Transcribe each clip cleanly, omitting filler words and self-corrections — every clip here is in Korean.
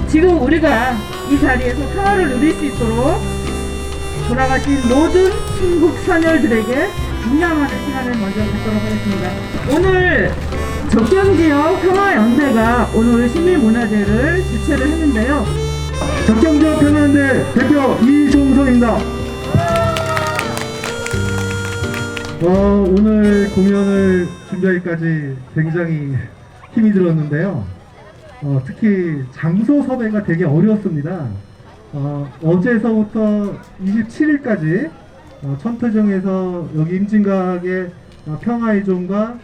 지금 우리가 이 자리에서 평화를 누릴 수 있도록 돌아가신 모든 충북 선열들에게 묵념하는 시간을 먼저 갖도록 하겠습니다. 오늘 적경지역 평화연대가 오늘 시민문화제를 주최를 했는데요. 적경지역 평화연대 대표 이종성입니다. 오늘 공연을 준비하기까지 굉장히 힘이 들었는데요. 특히 장소 섭외가 되게 어려웠습니다. 어제서부터 27일까지 천터정에서 여기 임진각의 평화의 종과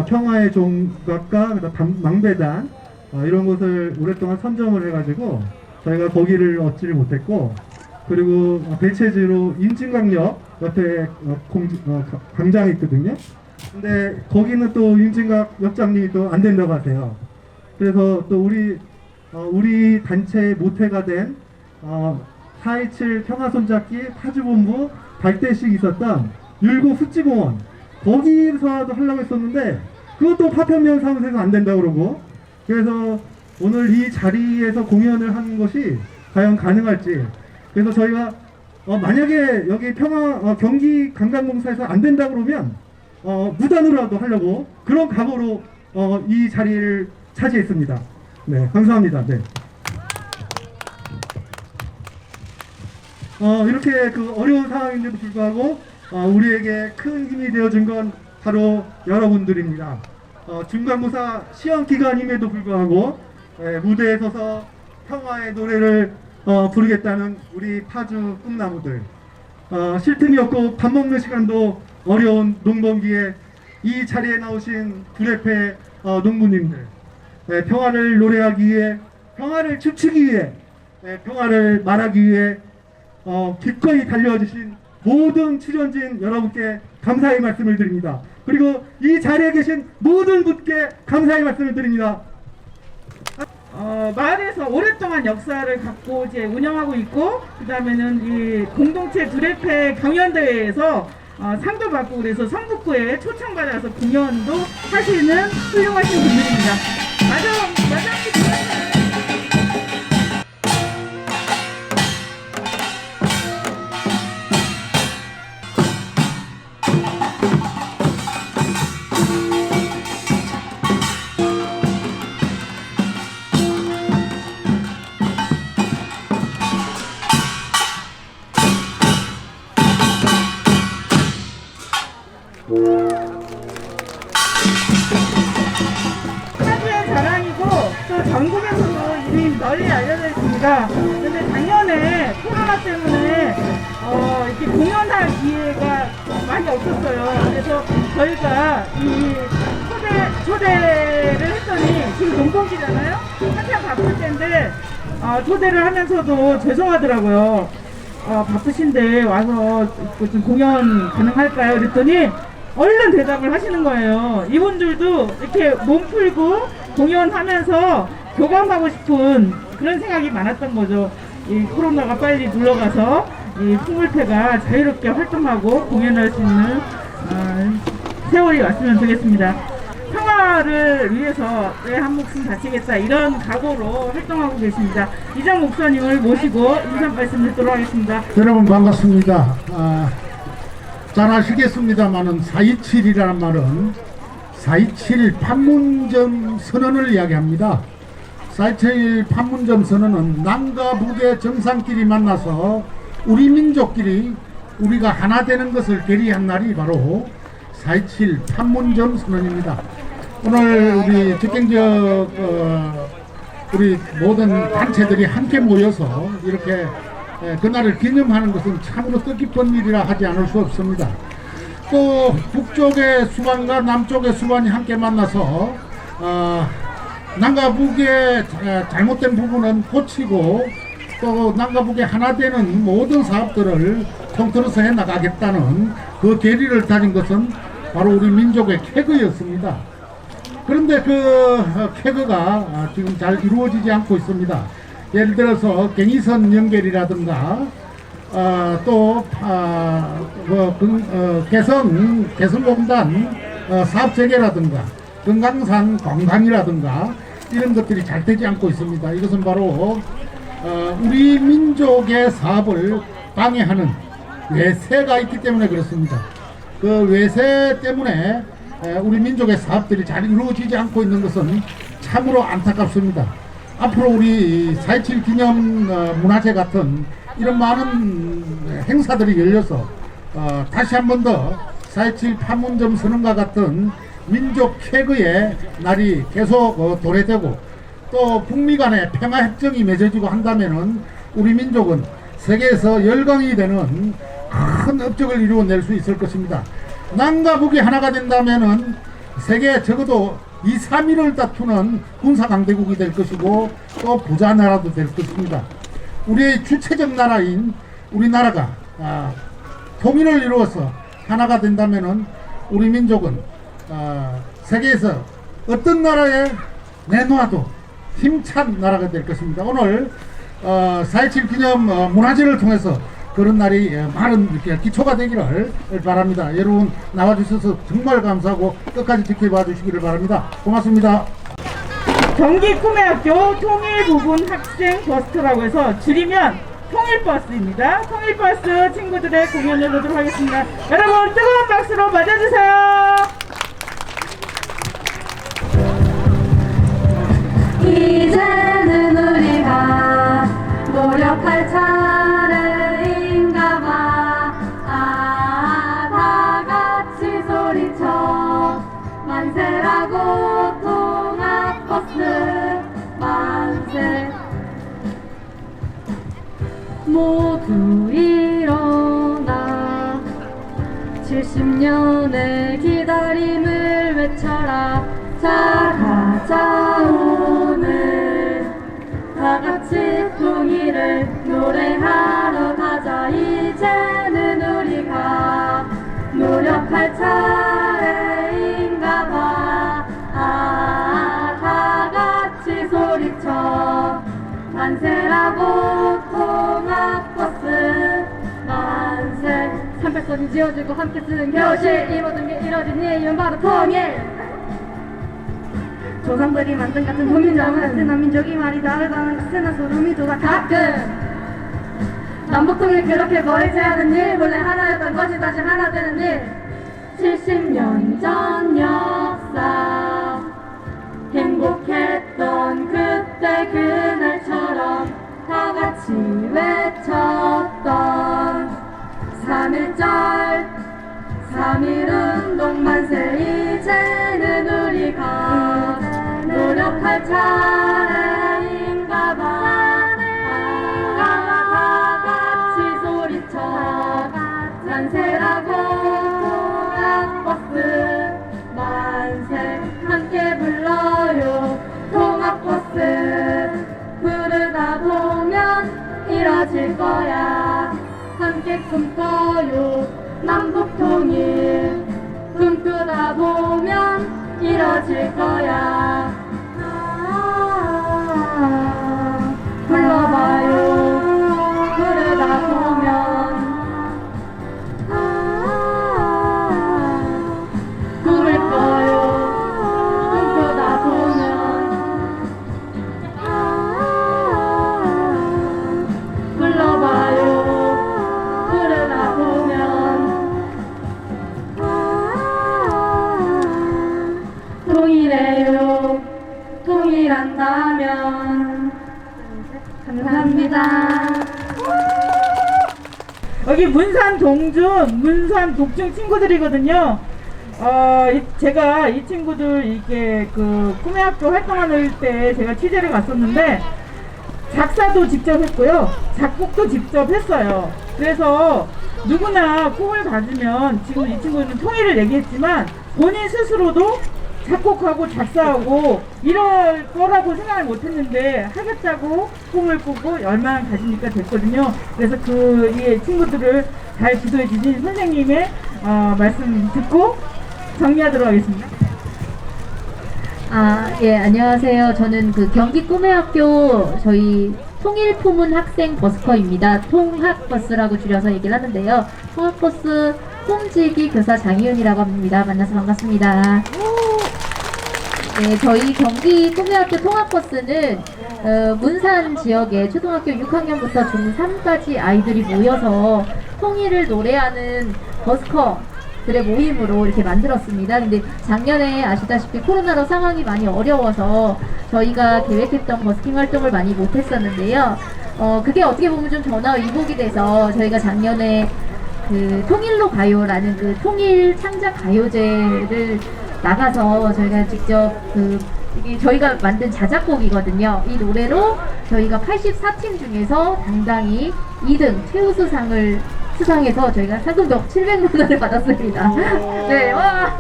평화의 종각과 망배단 이런 것을 오랫동안 선점을 해가지고 저희가 거기를 얻지를 못했고, 그리고 배체지로 임진각역 옆에 광장이 있거든요. 근데 거기는 또 임진각 역장님이 또 안 된다고 하세요. 그래서 또 우리 단체의 모태가 된 4.27 평화손잡기 파주본부 발대식 있었던 율곡 습지공원, 거기서도 하려고 했었는데 그것도 파편면 사무소에서 안 된다고 그러고, 그래서 오늘 이 자리에서 공연을 하는 것이 과연 가능할지, 그래서 저희가 만약에 여기 경기 관광공사에서 안 된다 그러면 무단으로라도 하려고 그런 각오로 이 자리를 차지했습니다. 네, 감사합니다. 네. 이렇게 그 어려운 상황인데도 불구하고 우리에게 큰 힘이 되어준 건 바로 여러분들입니다. 중간고사 시험 기간임에도 불구하고 무대에 서서 평화의 노래를 부르겠다는 우리 파주 꿈나무들, 쉴 틈이 없고 밥 먹는 시간도 어려운 농번기에 이 자리에 나오신 구례패 농부님들, 평화를 노래하기 위해, 평화를 춤추기 위해, 평화를 말하기 위해 기꺼이 달려주신 모든 출연진 여러분께 감사의 말씀을 드립니다. 그리고 이 자리에 계신 모든 분께 감사의 말씀을 드립니다. 마을에서 오랫동안 역사를 갖고 이제 운영하고 있고, 그 다음에는 이 공동체 두레패 경연대회에서 상도 받고, 그래서 성북구에 초청받아서 공연도 하시는 훌륭하신 분들입니다. 맞아. 파주의 자랑이고 또 전국에서도 이미 널리 알려져 있습니다. 근데 작년에 코로나 때문에 이렇게 공연할 기회가 많이 없었어요. 그래서 저희가 이 초대를 했더니, 지금 농번기잖아요. 한참 바쁠 텐데 초대를 하면서도 죄송하더라고요. 바쁘신데 와서 좀 공연 가능할까요? 그랬더니 얼른 대답을 하시는 거예요. 이분들도 이렇게 몸 풀고 공연하면서 교감하고 싶은 그런 생각이 많았던 거죠. 이 코로나가 빨리 물러가서 이 풍물패가 자유롭게 활동하고 공연할 수 있는 세월이 왔으면 되겠습니다. 평화를 위해서 내 한 목숨 바치겠다, 이런 각오로 활동하고 계십니다. 이장 목사님을 모시고 인사 말씀 드리도록 하겠습니다. 여러분 반갑습니다. 잘 아시겠습니다만은 4.27이라는 말은 4.27 판문점 선언을 이야기합니다. 4.27 판문점 선언은 남과 북의 정상끼리 만나서 우리 민족끼리 우리가 하나 되는 것을 결의한 날이 바로 4.27 판문점 선언입니다. 오늘 우리 적경지역 우리 모든 단체들이 함께 모여서 이렇게 그날을 기념하는 것은 참으로 뜻깊은 일이라 하지 않을 수 없습니다. 또 북쪽의 수반과 남쪽의 수반이 함께 만나서 남과 북의 잘못된 부분은 고치고, 또 남과 북의 하나 되는 모든 사업들을 통틀어서 해나가겠다는 그 계리를 다진 것은 바로 우리 민족의 쾌거였습니다. 그런데 그 쾌거가 지금 잘 이루어지지 않고 있습니다. 예를 들어서 경의선 연결이라든가 개성공단 사업 재개라든가 금강산 관광이라든가 이런 것들이 잘 되지 않고 있습니다. 이것은 바로 우리 민족의 사업을 방해하는 외세가 있기 때문에 그렇습니다. 그 외세 때문에 우리 민족의 사업들이 잘 이루어지지 않고 있는 것은 참으로 안타깝습니다. 앞으로 우리 4.27 기념 문화제 같은 이런 많은 행사들이 열려서 다시 한 번 더 4.27 판문점 선언과 같은 민족 쾌거의 날이 계속 도래되고 또 북미 간의 평화 협정이 맺어지고 한다면은 우리 민족은 세계에서 열강이 되는 큰 업적을 이루어낼 수 있을 것입니다. 남과 북이 하나가 된다면은 세계에 적어도 2, 3위를 다투는 군사 강대국이 될 것이고 또 부자 나라도 될 것입니다. 우리의 주체적 나라인 우리나라가 통일을 이루어서 하나가 된다면은 우리 민족은 세계에서 어떤 나라에 내놓아도 힘찬 나라가 될 것입니다. 오늘 4.27 기념 문화제를 통해서 그런 날이 많은 이렇게 기초가 되기를 바랍니다. 여러분 나와주셔서 정말 감사하고 끝까지 지켜봐 주시기를 바랍니다. 고맙습니다. 경기 꿈의학교 통일부분 학생 버스터라고 해서 줄이면 통일버스입니다. 통일버스 친구들의 공연을 보도록 하겠습니다. 여러분 뜨거운 박수로 맞아주세요. 이제는 우리가 노력할 차례인가봐. 다 같이 소리쳐 만세라고. 통합버스 만세. 모두 일어나 70년의 기다림을 외쳐라. 자 가자 오늘 다같이 통일을 노래하러 가자. 이제는 우리가 노력할 차례인가봐. 다같이 소리쳐 만세라고. 통합버스 만세. 300선이 지어지고 함께 쓰는 교실, 이 모든 게 이뤄진 이유는 바로 통일. 조상들이 만든 같은 국민정은 쓰나 민족이 말이 다르다는 쓰나 소름이 돋아. 가끔 남북통일 그렇게 멀지 않은 일, 원래 하나였던 것이 다시 하나 되는 일. 70년 전 역사 행복했던 그때 그날처럼 다같이 외쳤던 3.1절 3.1운동 만세. 이제는 우리가 노력할 차례인가봐. 다같이 소리쳐 만세라고. 통합버스 만세. 함께 불러요 통합버스. 부르다 보면 이뤄질 거야. 함께 꿈꿔요 남북통일. 꿈꾸다 보면 이뤄질 거야. 불러봐요 부르다 보면. 꿈을 꿔요 꿈꾸다 보면. 불러봐요 부르다 보면. 통일해요 통일한다면. 감사합니다. 여기 문산 동중, 문산 독중 친구들이거든요. 제가 이 친구들 이렇게 그 꿈의학교 활동하는 때 제가 취재를 갔었는데 작사도 직접 했고요, 작곡도 직접 했어요. 그래서 누구나 꿈을 가지면 지금 이 친구는 통일을 얘기했지만 본인 스스로도 작곡하고 작사하고 이럴 거라고 생각을 못했는데 하겠다고 꿈을 꾸고 열망을 가지니까 됐거든요. 그래서 이 친구들을 잘 지도해 주신 선생님의 말씀 듣고 정리하도록 하겠습니다. 예, 안녕하세요. 저는 그 경기 꿈의학교 저희 통일포문 학생 버스커입니다. 통학버스라고 줄여서 얘기를 하는데요. 통학버스 홈지기 교사 장희윤이라고 합니다. 만나서 반갑습니다. 네, 저희 경기 꿈의학교 통합버스는 문산 지역의 초등학교 6학년부터 중3까지 아이들이 모여서 통일을 노래하는 버스커들의 모임으로 이렇게 만들었습니다. 근데 작년에 아시다시피 코로나로 상황이 많이 어려워서 저희가 계획했던 버스킹 활동을 많이 못했었는데요. 그게 어떻게 보면 좀 전화위복이 돼서 저희가 작년에 그 통일로 가요라는 그 통일 창작 가요제를 나가서 저희가 직접 이게 저희가 만든 자작곡이거든요. 이 노래로 저희가 84팀 중에서 당당히 2등 최우수상을 수상해서 저희가 상금도 700만 원을 받았습니다. 네, 와.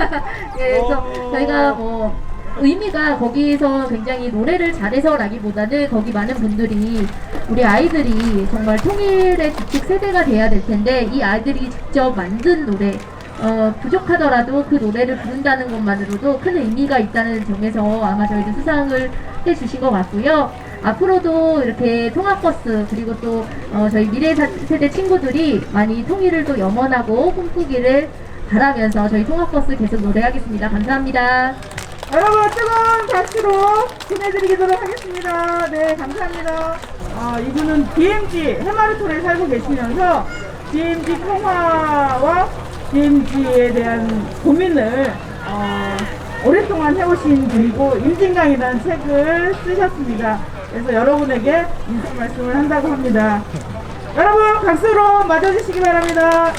네, 그래서 저희가 뭐 의미가 거기서 굉장히 노래를 잘해서라기보다는 거기 많은 분들이 우리 아이들이 정말 통일의 주축 세대가 돼야 될 텐데 이 아이들이 직접 만든 노래 부족하더라도 그 노래를 부른다는 것만으로도 큰 의미가 있다는 점에서 아마 저희도 수상을 해주신 것 같고요. 앞으로도 이렇게 통합버스 그리고 또 저희 미래 세대 친구들이 많이 통일을 또 염원하고 꿈꾸기를 바라면서 저희 통합버스 계속 노래하겠습니다. 감사합니다. 여러분 뜨거운 박수로 보내드리도록 하겠습니다. 네, 감사합니다. 이분은 DMZ 해마르톤에 살고 계시면서 DMZ 통화와 DMZ에 대한 고민을 오랫동안 해오신 분이고 임진강이라는 책을 쓰셨습니다. 그래서 여러분에게 인사 말씀을 한다고 합니다. 여러분 박수로 맞아주시기 바랍니다.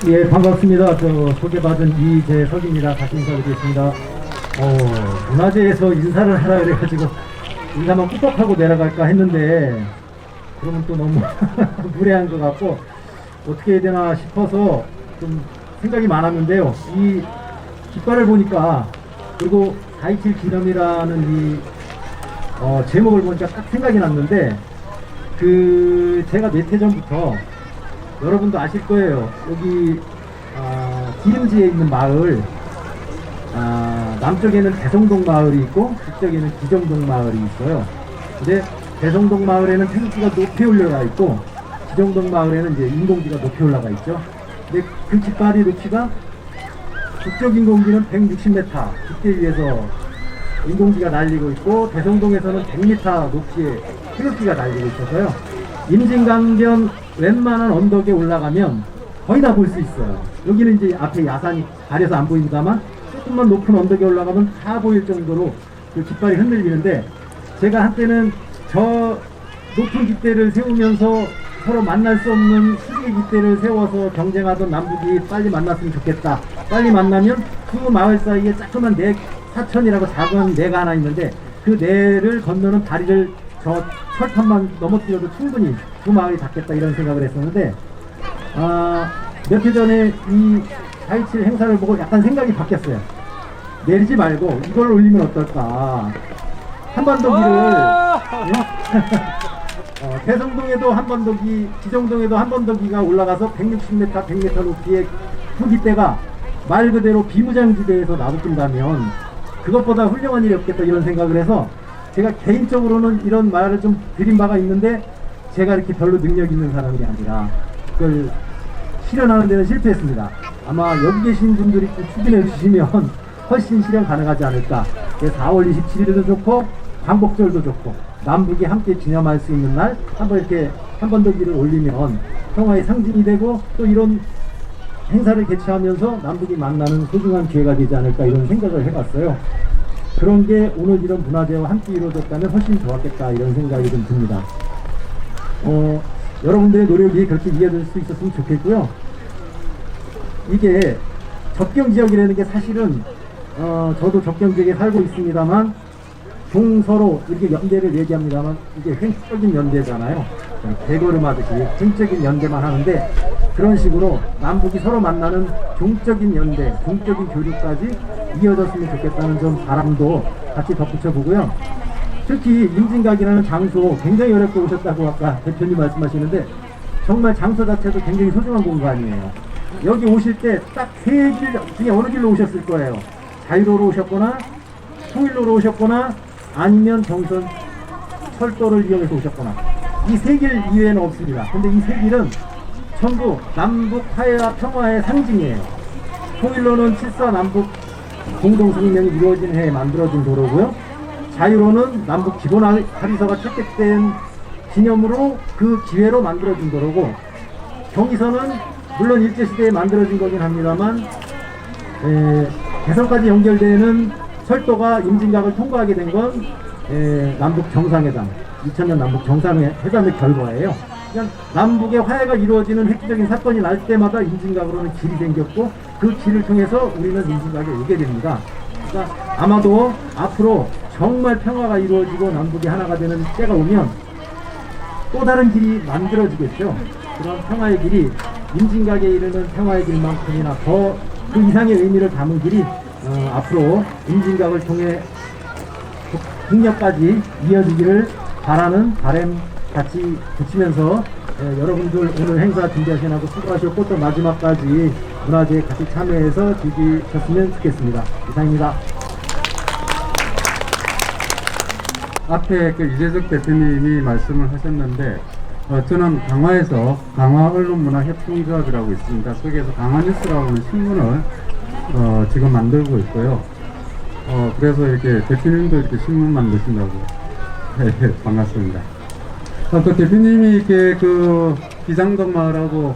예, 반갑습니다. 저 소개받은 이재석입니다. 다시 인사드리겠습니다. 문화재에서 인사를 하라 그래가지고 인사만 꾹꾹하고 내려갈까 했는데 그러면 또 너무 무례한 것 같고 어떻게 해야 되나 싶어서 좀 생각이 많았는데요. 이 깃발을 보니까 그리고 4.27 기념이라는 이 제목을 보니까 딱 생각이 났는데 제가 몇 해 전부터 여러분도 아실 거예요. 여기 DMZ에 있는 마을 남쪽에는 대성동 마을이 있고 북쪽에는 기정동 마을이 있어요. 근데 대성동 마을에는 태극기가 높이 올라가 있고 기정동 마을에는 이제 인공지가 높이 올라가 있죠. 근데 그 깃발이 높이가 북쪽 인공지는 160m 깃대 위에서 인공지가 날리고 있고 대성동에서는 100m 높이의 태극기가 날리고 있어서요. 임진강변 웬만한 언덕에 올라가면 거의 다 볼 수 있어요. 여기는 이제 앞에 야산이 가려서 안 보입니다만 조금만 높은 언덕에 올라가면 다 보일 정도로 그 깃발이 흔들리는데 제가 한때는 저 높은 깃대를 세우면서 서로 만날 수 없는 수직의 깃대를 세워서 경쟁하던 남북이 빨리 만났으면 좋겠다. 빨리 만나면 두 마을 사이에 조그만 사천이라고 작은 내가 하나 있는데 그 내를 건너는 다리를 저 철판만 넘어뜨려도 충분히 두 마을이 닿겠다 이런 생각을 했었는데 몇 해 전에 이 4.27 행사를 보고 약간 생각이 바뀌었어요. 내리지 말고 이걸 올리면 어떨까. 한반도기를 대성동에도 한반도기, 기정동에도 한반도기가 올라가서 160m, 100m 높이의 후기대가 말 그대로 비무장지대에서 나붙는다면 그것보다 훌륭한 일이 없겠다 이런 생각을 해서 제가 개인적으로는 이런 말을 좀 드린 바가 있는데 제가 이렇게 별로 능력 있는 사람이 아니라 그걸 실현하는 데는 실패했습니다. 아마 여기 계신 분들이 좀 추진해 주시면 훨씬 실현 가능하지 않을까. 4월 27일도 좋고 광복절도 좋고 남북이 함께 기념할 수 있는 날 한번 이렇게 한반도기를 올리면 평화의 상징이 되고 또 이런 행사를 개최하면서 남북이 만나는 소중한 기회가 되지 않을까 이런 생각을 해봤어요. 그런 게 오늘 이런 문화제와 함께 이루어졌다면 훨씬 좋았겠다 이런 생각이 좀 듭니다. 여러분들의 노력이 그렇게 이해될 수 있었으면 좋겠고요. 이게 접경지역이라는 게 사실은 저도 접경지역에 살고 있습니다만 동서로 이렇게 연대를 얘기합니다만 이게 횡적인 연대잖아요. 대걸음하듯이 횡적인 연대만 하는데 그런 식으로 남북이 서로 만나는 종적인 연대, 종적인 교류까지 이어졌으면 좋겠다는 좀 바람도 같이 덧붙여 보고요. 특히 임진각이라는 장소 굉장히 어렵게 오셨다고 아까 대표님 말씀하시는데 정말 장소 자체도 굉장히 소중한 공간이에요. 여기 오실 때 딱 세 길 중에 어느 길로 오셨을 거예요. 자유로로 오셨거나 통일로로 오셨거나 아니면 경선 철도를 이용해서 오셨거나 이 세 길 이외에는 없습니다. 근데 이 세 길은 전부 남북 화해와 평화의 상징이에요. 통일로는 7.4 남북 공동 승인명이 이루어진 해에 만들어진 도로고요. 자유로는 남북 기본 합의서가 채택된 기념으로 그 기회로 만들어진 도로고, 경의선은 물론 일제시대에 만들어진 거긴 합니다만 개성까지 연결되는 철도가 임진각을 통과하게 된 건 남북 정상회담, 2000년 남북 정상회담의 결과예요. 그러니까 남북의 화해가 이루어지는 획기적인 사건이 날 때마다 임진각으로는 길이 생겼고, 그 길을 통해서 우리는 임진각에 오게 됩니다. 그러니까 아마도 앞으로 정말 평화가 이루어지고 남북이 하나가 되는 때가 오면 또 다른 길이 만들어지겠죠. 그런 평화의 길이 임진각에 이르는 평화의 길만큼이나 더 그 이상의 의미를 담은 길이 앞으로 임진각을 통해 국력까지 이어지기를 바라는 바람 같이 붙이면서 여러분들 오늘 행사 준비하시느라고 수고하셨고, 또 마지막까지 문화제에 같이 참여해서 즐기셨으면 좋겠습니다. 이상입니다. 앞에 그 이재석 대표님이 말씀을 하셨는데, 저는 강화에서 강화언론문화협동조합이라고 있습니다. 거기에서 강화뉴스라고 하는 신문을 지금 만들고 있고요. 그래서 이렇게 대표님도 이렇게 신문 만드신다고 반갑습니다. 그 대표님이 이렇게 그 기장덕 마을하고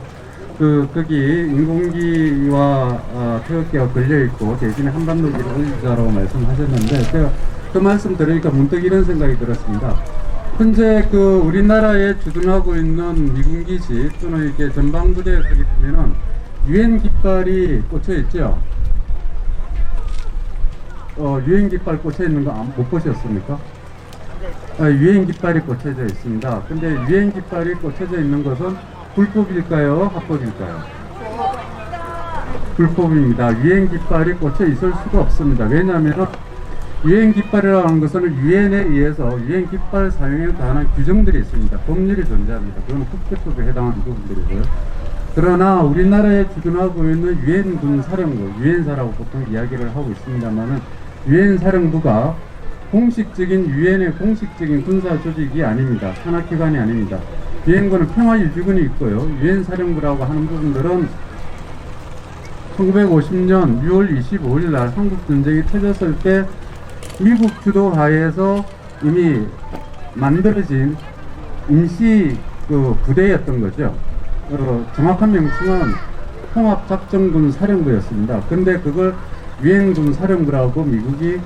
거기 인공기와 태극기가 걸려 있고 대신에 한반도기를 올리자라고 말씀하셨는데, 제가 그 말씀 들으니까 문득 이런 생각이 들었습니다. 현재 그 우리나라에 주둔하고 있는 미군 기지 또는 이렇게 전방부대에 가게 되면은 유엔 깃발이 꽂혀 있죠. 유엔 깃발 꽂혀 있는 거 못 보셨습니까? 유엔 깃발이 꽂혀져 있습니다. 근데 유엔 깃발이 꽂혀져 있는 것은 불법일까요? 합법일까요? 불법입니다. 유엔 깃발이 꽂혀 있을 수가 없습니다. 왜냐하면 유엔 깃발이라고 하는 것은 유엔에 의해서 유엔 깃발 사용에 관한 규정들이 있습니다. 법률이 존재합니다. 그건 국제법에 해당하는 부분들이고요. 그러나 우리나라에 주둔하고 있는 유엔군 사령부, 유엔사라고 보통 이야기를 하고 있습니다만은, 유엔 사령부가 공식적인 유엔의 공식적인 군사 조직이 아닙니다. 산하기관이 아닙니다. 유엔군은 평화유지군이 있고요. 유엔 사령부라고 하는 부분들은 1950년 6월 25일 날 한국전쟁이 터졌을 때 미국 주도 하에서 이미 만들어진 임시 그 부대였던 거죠. 정확한 명칭은 통합작전군 사령부였습니다. 근데 그걸 유엔군 사령부라고 미국이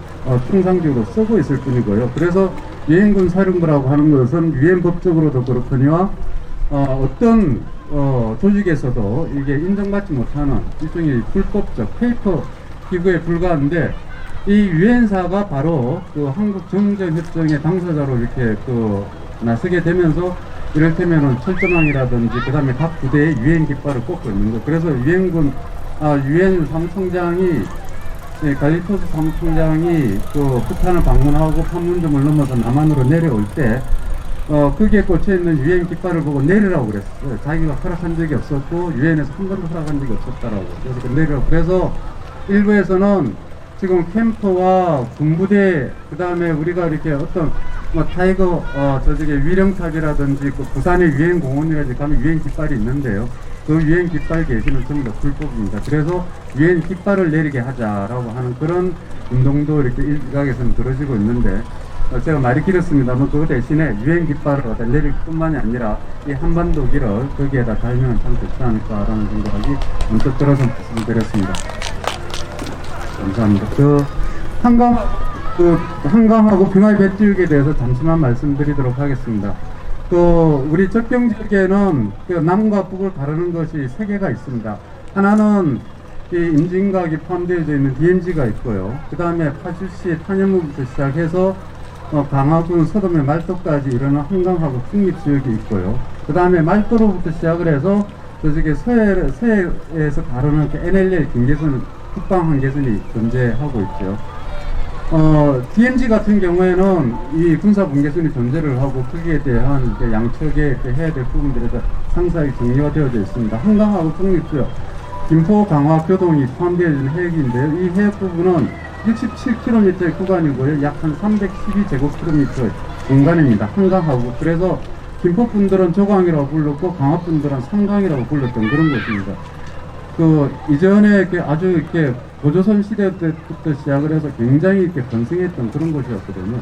통상적으로 쓰고 있을 뿐이고요. 그래서 유엔군 사령부라고 하는 것은 유엔 법적으로도 그렇거니와 어떤 조직에서도 이게 인정받지 못하는 일종의 불법적 페이퍼 기구에 불과한데, 이 유엔사가 바로 그 한국정전협정의 당사자로 이렇게 나서게 되면서, 이를테면은 철조망이라든지 그 다음에 각 부대에 유엔 깃발을 꽂고 있는 거. 그래서 유엔 사무총장이 갈리토스 사무총장이 북한을 방문하고 판문점을 넘어서 남한으로 내려올 때 거기에 꽂혀있는 유엔 깃발을 보고 내리라고 그랬어요. 자기가 허락한 적이 없었고 유엔에서 한 번도 허락한 적이 없었다라고. 그래서 내리라고. 그래서 일부에서는 지금 캠프와 군부대, 그 다음에 우리가 이렇게 어떤 타이거 위령탑이라든지 부산의 유엔 공원이라든지 가면 유엔 깃발이 있는데요. 그 유엔 깃발 게시는 전부 다 불법입니다. 그래서 유엔 깃발을 내리게 하자라고 하는 그런 운동도 이렇게 일각에서는 들어지고 있는데, 제가 말이 길었습니다만 그 대신에 유엔 깃발을 갖다 내릴 뿐만이 아니라 이 한반도기를 거기에다 달면 참 좋지 않을까라는 생각이 문득 들어서 말씀드렸습니다. 감사합니다. 한강하고 병아리 뱃지역에 대해서 잠시만 말씀드리도록 하겠습니다. 우리 접경 지역에는 남과 북을 가르는 것이 세 개가 있습니다. 하나는 이 임진각이 포함되어져 있는 DMZ가 있고요. 그 다음에 파주시 탄현무부터 시작해서 강화군 서dom의 말도까지 이르는 한강하고 중립 지역이 있고요. 그 다음에 말도로부터 시작을 해서 저쪽에 서해에서 가르는 NLL 경계선, 국방 한계선이 존재하고 있죠. DMZ 같은 경우에는 이 군사 분계선이 존재를 하고 거기에 대한 양측에 해야 될 부분들에 대해서 상세하게 정리가 되어져 있습니다. 한강하고 중립지역, 김포, 강화, 교동이 포함되어 있는 해역인데요. 이 해역 부분은 67km의 구간이고요. 약 한 312제곱킬로미터의 공간입니다. 한강하고. 그래서 김포 분들은 조강이라고 불렀고 강화 분들은 삼강이라고 불렀던 그런 곳입니다. 그 이전에 이렇게 아주 이렇게 고조선 시대 때부터 시작을 해서 굉장히 이렇게 번성했던 그런 곳이었거든요.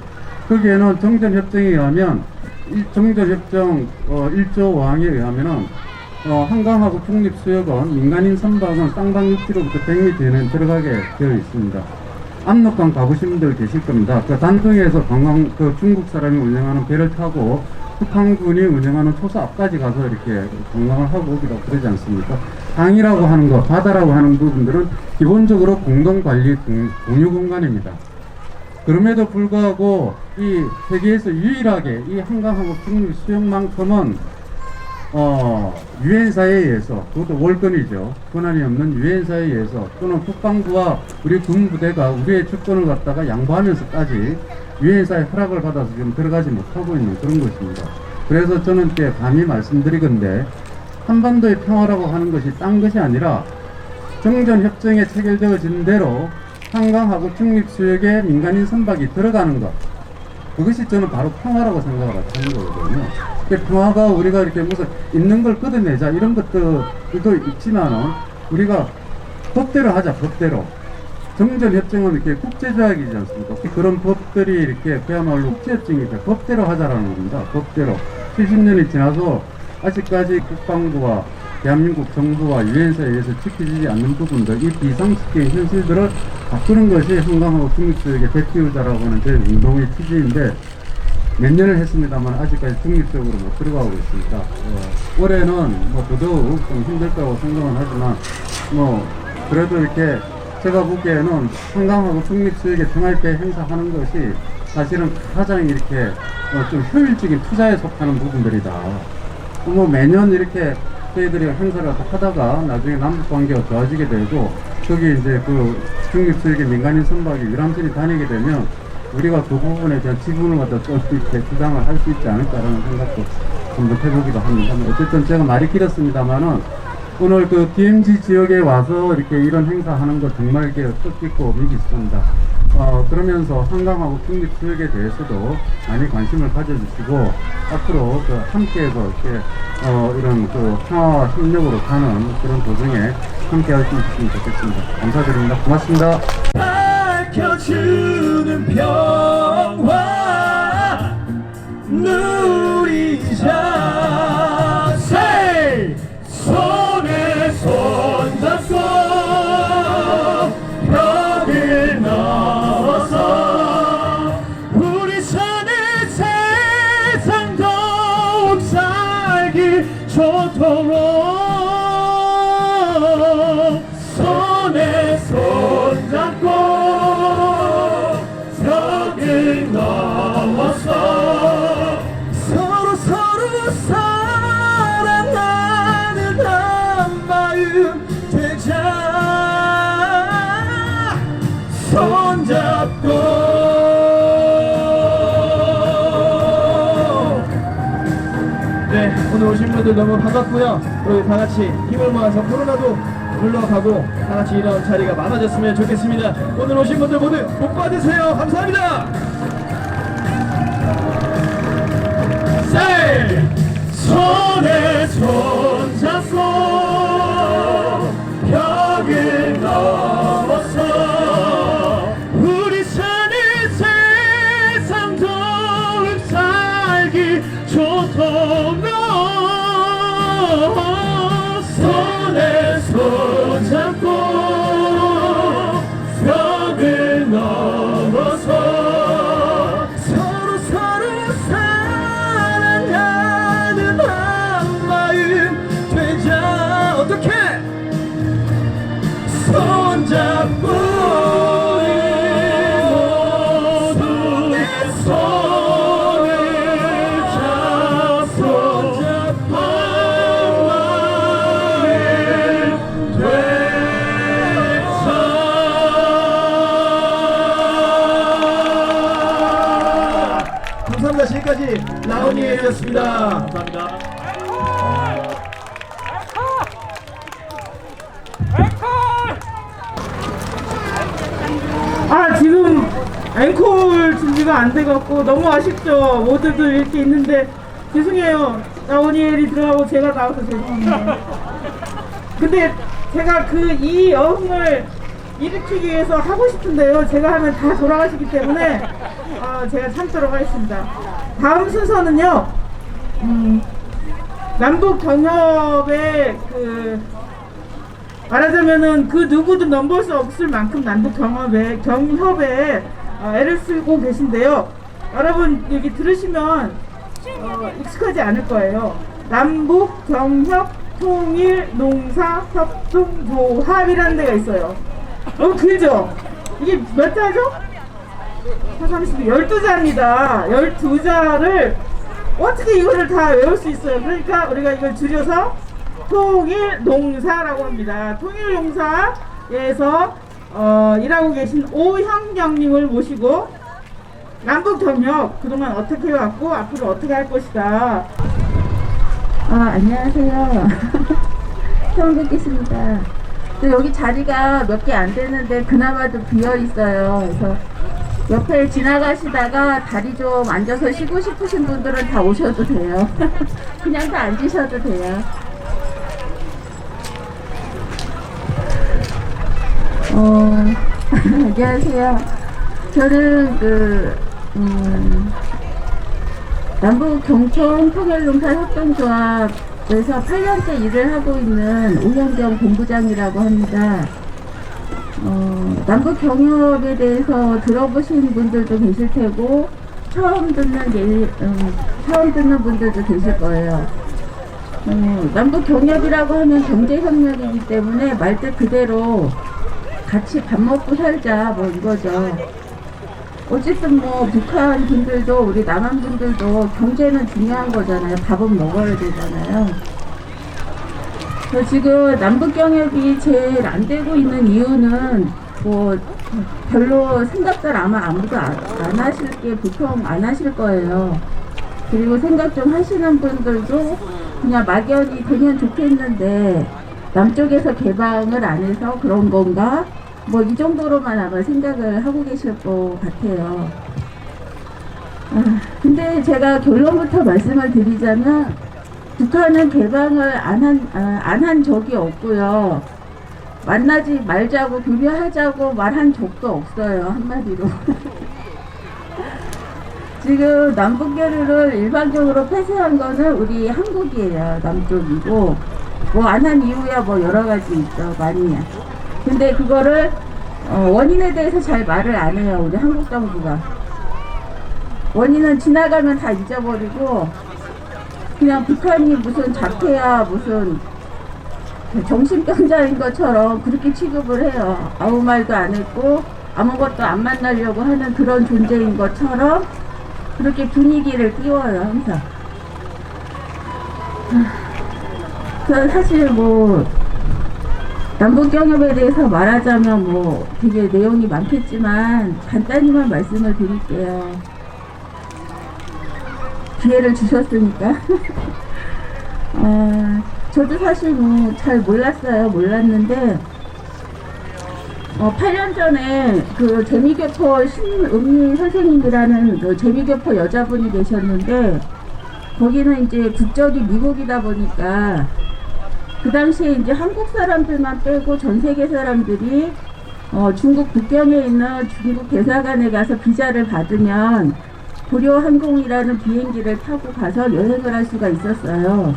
거기에는 정전협정에 의하면 정전협정 1조 5항에 의하면은 한강하고 국립수역원, 민간인 선박은 쌍방 육지로부터 100m 내에 들어가게 되어 있습니다. 압록강 가보신 분들 계실 겁니다. 그 단둥에서 그 중국 사람이 운영하는 배를 타고 북한군이 운영하는 초소 앞까지 가서 이렇게 관광을 하고 오기도 그러지 않습니까? 강이라고 하는 것, 바다라고 하는 부분들은 기본적으로 공동관리 공유 공간입니다. 그럼에도 불구하고 이 세계에서 유일하게 이 한강하고 국립 수역만큼은 유엔사에 의해서, 그것도 월권이죠. 권한이 없는 유엔사에 의해서 또는 국방부와 우리 군부대가 우리의 주권을 갖다가 양보하면서까지 유엔사의 허락을 받아서 지금 들어가지 못하고 있는 그런 것입니다. 그래서 저는 이렇게 감히 말씀드리건데 한반도의 평화라고 하는 것이 딴 것이 아니라 정전협정에 체결되어진 대로 한강하고 중립수역에 민간인 선박이 들어가는 것, 그것이 저는 바로 평화라고 생각을 하는 거거든요. 평화가 우리가 이렇게 무슨 있는 걸 걷어내자 이런 것도 있지만은 우리가 법대로 하자, 법대로. 정전협정은 이렇게 국제조약이지 않습니까? 그런 법들이 이렇게 그야말로 국제협정이니까 법대로 하자라는 겁니다. 법대로. 70년이 지나서 아직까지 국방부와 대한민국 정부와 유엔사에 의해서 지켜지지 않는 부분들, 이 비상식적인 현실들을 바꾸는 것이 한강하고 중립수역의 대피우자라고 하는 제 운동의 취지인데, 몇 년을 했습니다만 아직까지 중립적으로 못 들어가고 있습니다. 올해는 뭐 더더욱 좀 힘들 거라고 생각은 하지만 그래도 이렇게 제가 보기에는 한강하고 중립수역의 평화협회 행사하는 것이 사실은 가장 이렇게 좀 효율적인 투자에 속하는 부분들이다. 매년 이렇게 저희들이 행사를 하다가 나중에 남북관계가 좋아지게 되고 거기 이제 그 중립수역의 민간인 선박이 유람선이 다니게 되면 우리가 그 부분에 대한 지분을 갖다 좀 이렇게 주장을 할 수 있지 않을까라는 생각도 한번 해보기도 합니다. 어쨌든 제가 말이 길었습니다만은 오늘 그 DMZ 지역에 와서 이렇게 이런 행사하는 거 정말 이렇게 뜻깊고 의미 있습니다. 그러면서 한강하고 중립수역에 대해서도 많이 관심을 가져주시고 앞으로 그 함께해서 이렇게 이런 그 평화와 협력으로 가는 그런 도중에 함께 할 수 있으면 좋겠습니다. 감사드립니다. 고맙습니다. 밝혀주는 평화 누리자. Say! 손에 손 잡고 벽을 넘어서 우리 사는 세상 더욱 살기 좋도록 손에 손 잡고 벽을 넘어서 서로 사랑하는 한 마음 되자. 손잡고 네, 오늘 오신 분들 너무 반갑고요. 우리 다 같이 힘을 모아서 코로나도 물러가고 다 같이 이런 자리가 많아졌으면 좋겠습니다. 오늘 오신 분들 모두 복 받으세요. 감사합니다. Say! 손에 손 잡고 벽을 넘어서 우리 사는 세상 더욱 살기 좋도록 손에 손 잡고 벽을 넘어서 서로 사랑하는 한 마음 되자. 어떻게? 손잡고 우리 모두 내 손을 잡고 한 마음 되자. 감사합니다. 지금까지 라온이었습니다. 감사합니다. 지금 앵콜 준비가 안 돼갖고 너무 아쉽죠. 모두들 이렇게 있는데 죄송해요. 라오니엘이 들어가고 제가 나와서 죄송합니다. 근데 제가 이 여흥을 일으키기 위해서 하고 싶은데요. 제가 하면 다 돌아가시기 때문에 제가 참도록 하겠습니다. 다음 순서는요. 남북 경협의 말하자면은 그 누구도 넘볼 수 없을 만큼 남북 경협에 애를 쓰고 계신데요. 여러분 여기 들으시면 익숙하지 않을 거예요. 남북 경협 통일 농사 협동 조합이라는 데가 있어요. 너무 길죠? 이게 몇 자죠? 12자입니다. 12자를 어떻게 이거를 다 외울 수 있어요? 그러니까 우리가 이걸 줄여서 통일농사라고 합니다. 통일농사에서 일하고 계신 오형경님을 모시고 남북경협 그동안 어떻게 해왔고 앞으로 어떻게 할 것이다. 안녕하세요. 처음 뵙겠습니다. 여기 자리가 몇 개 안 되는데 그나마도 비어 있어요. 그래서 옆에 지나가시다가 다리 좀 앉아서 쉬고 싶으신 분들은 다 오셔도 돼요. 그냥 다 앉으셔도 돼요. 안녕하세요. 저는 남북 경청 통일농사 협동조합에서 8년째 일을 하고 있는 오현경 본부장이라고 합니다. 남북 경협에 대해서 들어보신 분들도 계실 테고 처음 듣는 분들도 계실 거예요. 남북 경협이라고 하면 경제협력이기 때문에 말뜻 그대로 같이 밥 먹고 살자 뭐 이거죠. 어쨌든 뭐 북한 분들도 우리 남한 분들도 경제는 중요한 거잖아요. 밥은 먹어야 되잖아요. 그래서 지금 남북경협이 제일 안 되고 있는 이유는 뭐 별로 생각들 아마 아무도 안 하실 게 보통 안 하실 거예요. 그리고 생각 좀 하시는 분들도 그냥 막연히 되면 좋겠는데 남쪽에서 개방을 안 해서 그런 건가? 뭐 이 정도로만 아마 생각을 하고 계실 것 같아요. 근데 제가 결론부터 말씀을 드리자면 북한은 개방을 안 한 적이 없고요. 만나지 말자고 교류하자고 말한 적도 없어요. 한마디로. 지금 남북교류를 일반적으로 폐쇄한 거는 우리 한국이에요. 남쪽이고 뭐 안 한 이유야 뭐 여러 가지 있죠. 많이. 근데 그거를 원인에 대해서 잘 말을 안 해요. 우리 한국 정부가. 원인은 지나가면 다 잊어버리고 그냥 북한이 무슨 자폐야 무슨 정신병자인 것처럼 그렇게 취급을 해요. 아무 말도 안 했고 아무것도 안 만나려고 하는 그런 존재인 것처럼 그렇게 분위기를 띄워요. 항상. 사실 뭐 남북경협에 대해서 말하자면 뭐 되게 내용이 많겠지만 간단히만 말씀을 드릴게요. 기회를 주셨으니까. 저도 사실 뭐 잘 몰랐는데 8년 전에 그 재미교포 신은미 선생님이라는 그 재미교포 여자분이 계셨는데 거기는 이제 국적이 미국이다 보니까 그 당시에 이제 한국 사람들만 빼고 전 세계 사람들이 중국 북경에 있는 중국 대사관에 가서 비자를 받으면 고려항공이라는 비행기를 타고 가서 여행을 할 수가 있었어요.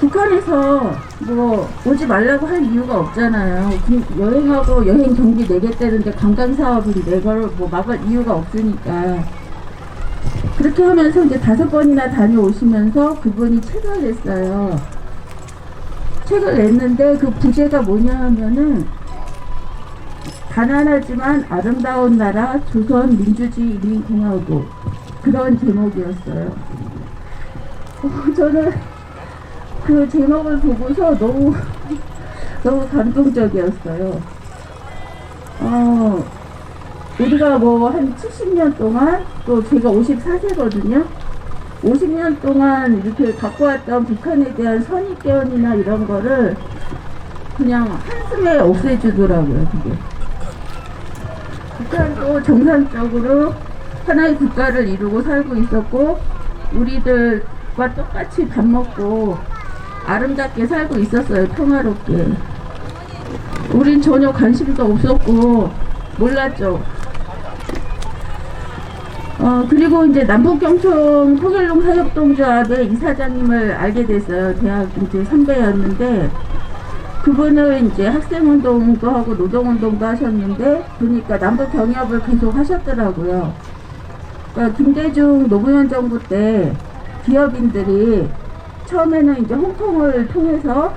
북한에서 뭐 오지 말라고 할 이유가 없잖아요. 여행하고 여행 경비 내겠다는데 관광사업인데 그걸 뭐 막을 이유가 없으니까. 그렇게 하면서 이제 5번이나 다녀오시면서 그분이 책을 냈어요. 책을 냈는데 그 부제가 뭐냐 하면은 가난하지만 아름다운 나라 조선민주주의 인민공화국 그런 제목이었어요. 저는 그 제목을 보고서 너무 감동적이었어요. 우리가 뭐 한 70년 동안 또 제가 54세거든요. 50년 동안 이렇게 갖고 왔던 북한에 대한 선입견이나 이런 거를 그냥 한숨에 없애주더라고요. 그게. 북한도 정상적으로 하나의 국가를 이루고 살고 있었고 우리들과 똑같이 밥 먹고 아름답게 살고 있었어요. 평화롭게. 우린 전혀 관심도 없었고 몰랐죠. 그리고 이제 남북경청 통일농 사역동조합의 이사장님을 알게 됐어요. 대학 이제 선배였는데 그분은 이제 학생운동도 하고 노동운동도 하셨는데 보니까 남북경협을 계속 하셨더라고요. 그러니까 김대중 노무현 정부 때 기업인들이 처음에는 이제 홍콩을 통해서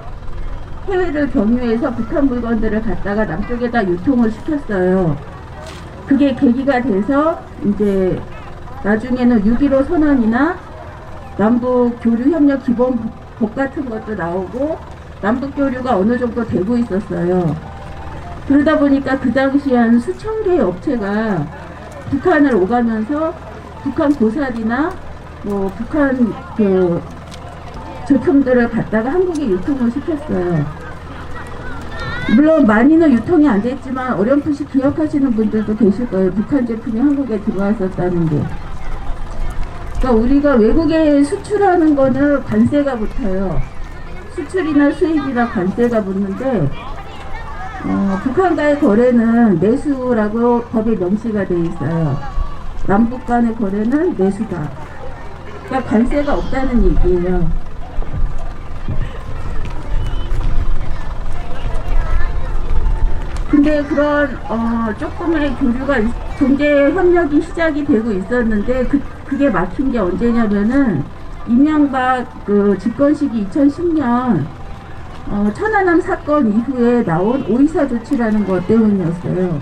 해외를 경유해서 북한 물건들을 갖다가 남쪽에다 유통을 시켰어요. 그게 계기가 돼서 이제 나중에는 6.15 선언이나 남북 교류 협력 기본법 같은 것도 나오고 남북 교류가 어느 정도 되고 있었어요. 그러다 보니까 그 당시에 한 수천 개의 업체가 북한을 오가면서 북한 고사리나 뭐 북한 그 제품들을 갖다가 한국에 유통을 시켰어요. 물론 많이는 유통이 안 됐지만 어렴풋이 기억하시는 분들도 계실 거예요. 북한 제품이 한국에 들어왔었다는 게. 그러니까 우리가 외국에 수출하는 거는 관세가 붙어요. 수출이나 수입이나 관세가 붙는데 북한과의 거래는 내수라고 법에 명시가 돼 있어요. 남북 간의 거래는 내수다. 그러니까 관세가 없다는 얘기예요. 근데 그런 조금의 교류가 경제 협력이 시작이 되고 있었는데 그게 막힌 게 언제냐면은 이명박 그 집권 시기 2010년 천안함 사건 이후에 나온 오이사 조치라는 것 때문이었어요.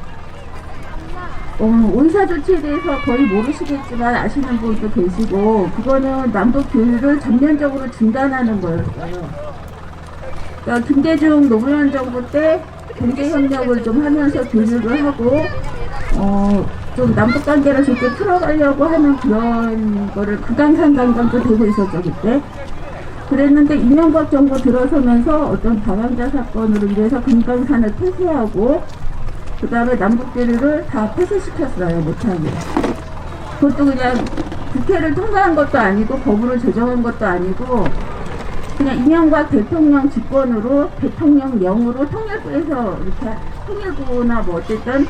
오이사 조치에 대해서 거의 모르시겠지만 아시는 분도 계시고 그거는 남북 교류를 전면적으로 중단하는 거였어요. 그러니까 김대중 노무현 정부 때 경제협력을 좀 하면서 교류를 하고 좀 남북관계를 좋게 풀어가려고 하는 그런 거를 극강산강강도 되고 있었죠 그때. 그랬는데 이명박 정부 들어서면서 어떤 다강자 사건으로 인해서 금강산을 폐쇄하고 그 다음에 남북교류를 다 폐쇄시켰어요 못하게. 그것도 그냥 국회를 통과한 것도 아니고 법으로 제정한 것도 아니고 그냥 이명박 대통령 직권으로 대통령령으로 통일부에서 이렇게 통일부나 뭐 어쨌든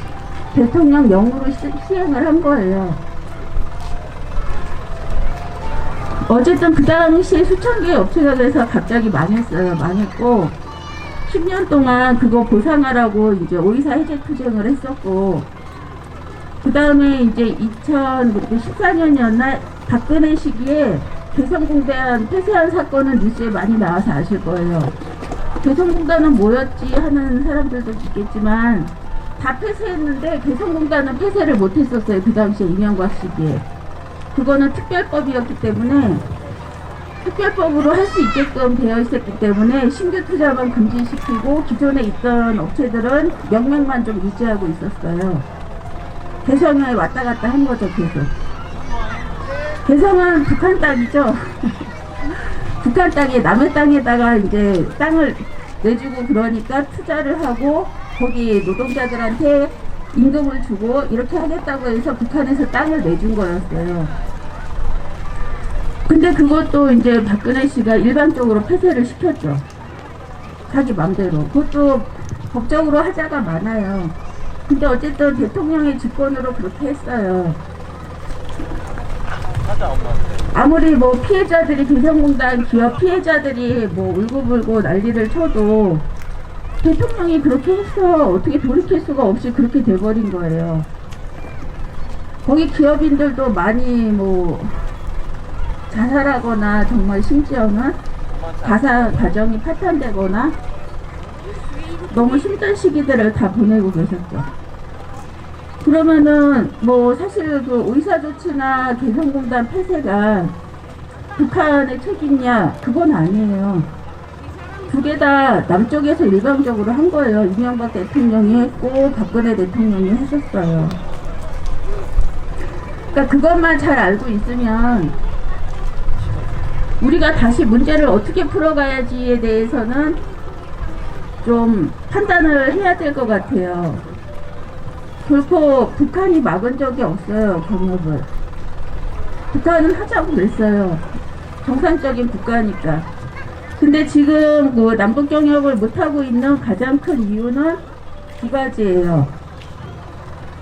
대통령령으로 시행을 한 거예요. 어쨌든 그 당시에 수천 개의 업체가 돼서 갑자기 망했어요. 망했고 10년 동안 그거 보상하라고 이제 오이사 해제 투쟁을 했었고 그 다음에 이제 2014년이었나 박근혜 시기에 개성공단 폐쇄한 사건은 뉴스에 많이 나와서 아실 거예요. 개성공단은 뭐였지 하는 사람들도 있겠지만 다 폐쇄했는데 개성공단은 폐쇄를 못했었어요. 그 당시에 이명박 시기에. 그거는 특별법이었기 때문에 특별법으로 할 수 있게끔 되어 있었기 때문에 신규 투자만 금지시키고 기존에 있던 업체들은 명맥만 좀 유지하고 있었어요. 개성에 왔다 갔다 한 거죠 계속. 개성은 북한 땅이죠. 북한 땅에 남의 땅에다가 이제 땅을 내주고 그러니까 투자를 하고 거기 노동자들한테 임금을 주고 이렇게 하겠다고 해서 북한에서 땅을 내준 거였어요. 근데 그것도 이제 박근혜 씨가 일반적으로 폐쇄를 시켰죠. 자기 맘대로. 그것도 법적으로 하자가 많아요. 근데 어쨌든 대통령의 직권으로 그렇게 했어요. 아무리 뭐 피해자들이 개성공단 기업 피해자들이 뭐 울고불고 난리를 쳐도 대통령이 그렇게 해서 어떻게 돌이킬 수가 없이 그렇게 돼버린 거예요. 거기 기업인들도 많이 뭐 자살하거나 정말 심지어는 가정이 파탄되거나 너무 힘든 시기들을 다 보내고 계셨죠. 그러면은 뭐 사실 그 오이사 조치나 개성공단 폐쇄가 북한의 책임이냐 그건 아니에요. 두 개 다 남쪽에서 일방적으로 한 거예요. 이명박 대통령이 했고 박근혜 대통령이 했었어요. 그러니까 그것만 잘 알고 있으면 우리가 다시 문제를 어떻게 풀어가야지에 대해서는 좀 판단을 해야 될 것 같아요. 결코 북한이 막은 적이 없어요, 경협을. 북한은 하자고 그랬어요. 정상적인 국가니까. 근데 지금 그 남북경협을 못하고 있는 가장 큰 이유는 두 가지예요.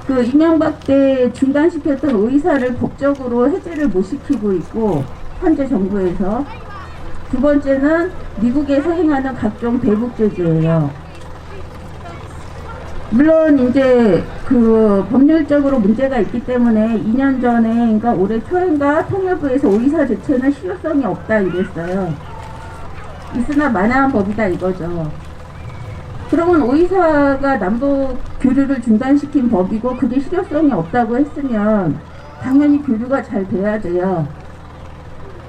그 이명박 때 중단시켰던 의사를 법적으로 해제를 못 시키고 있고, 현재 정부에서. 두 번째는 미국에서 행하는 각종 대북 제재예요. 물론 이제 그 법률적으로 문제가 있기 때문에 2년 전에, 그러니까 올해 초인가 통일부에서 오이사 제체는 실효성이 없다 이랬어요. 있으나 마나한 법이다 이거죠. 그러면 오이사가 남북 교류를 중단시킨 법이고 그게 실효성이 없다고 했으면 당연히 교류가 잘 돼야 돼요.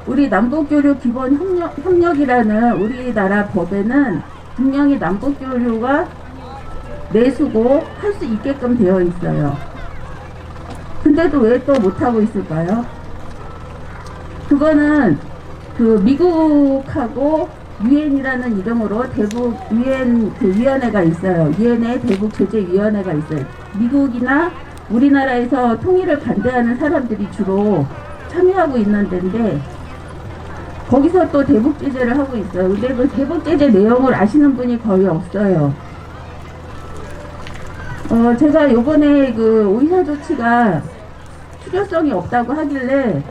우리 남북교류 기본 협력이라는 우리나라 법에는 분명히 남북교류가 내수고 할 수 있게끔 되어 있어요. 근데도 왜 또 못하고 있을까요? 그거는 그 미국하고 유엔이라는 이름으로 대북 유엔 그 위원회가 있어요. 유엔의 대북 제재 위원회가 있어요. 미국이나 우리나라에서 통일을 반대하는 사람들이 주로 참여하고 있는 데인데, 거기서 또 대북 제재를 하고 있어요. 근데 그 대북 제재 내용을 아시는 분이 거의 없어요. 제가 요번에 그 오이사 조치가 실효성이 없다고 하길래